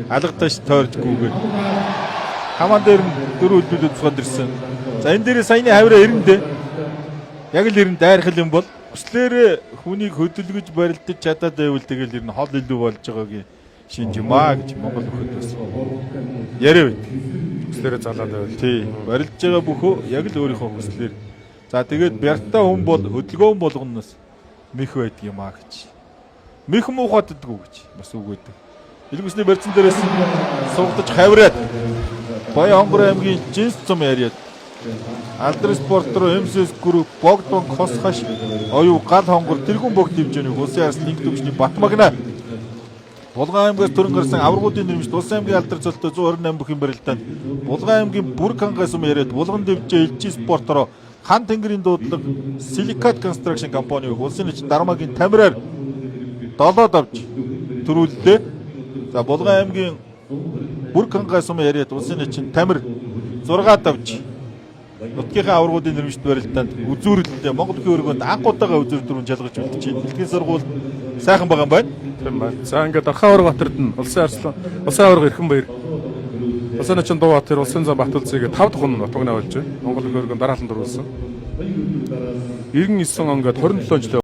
алгадаж тойрдгүйгээр хамаан дээр нь дөрөв үлдүүлээд цуганд ирсэн. За энэ дээр саяны хавраа 90 дээ. Яг л 90 дайрхал юм бол өслөөр хүнийг хөдөлгөж барилдаж чадаад байвал тэгэл ер нь хол илүү болж байгаагийн шинж юм аа гэж Монгол нөхөд бас яриа байт. Өслөөрөө залаад байвал тий барилдаж байгаа бүхөө яг л өөрийнхөө хүслээр. За тэгээд бяртаа хүн бол хөдөлгөөн болгоноос мэх байдаг юм аа гэж. Мэх муухайддаггүй гэж бас үг өгдөг. Илгүүсний барьцан дээрээс суугдаж хавраад Баян Хонгор аймгийн Жинс цум яриад Алдрын спорт руу МСС групп Богдон Косхаш оюу гал хонгор тэргүүн богд хэмжээний улсын арс линк төвчний Батмагна Булган аймгаас төрөн гарсан аваргуудын нэрмжт улсын аймгийн алдар цолтой 128 бүхэн барилдаанд Булган аймгийн бүрэг хангаас юм яриад Булган дэвжээ элжи спортороо хан тэнгэрийн дуудлага Силикат констракшн компани улсын нэгэн Дармагийн тамираар 7-д авч төрүүллээ. За Булган аймгийн бүрэг хангаас юм яриад улсын нэгэн тамир 6-д авч нутгийнхаа аваргуудын нэрмжт барилдаанд үзүүрлэлтэй Монгол бүхэн өргөнд анхуутайгаа үзүүр дөрвөн жалгаж үлдэж байна. Дэлхийн сургууль сайхан байгаа юм байна. тийм байна. За ингээд Орхон Батарт нь улсын аварга эрхэн баяр. Улсын начин Дуу Батар улсын зам Батулцыг 5 дахь нь нутагнаа болж байна. Монгол бүхэн өргөнд дараалан дөрвөлсөн. 99 он ингээд 27 жил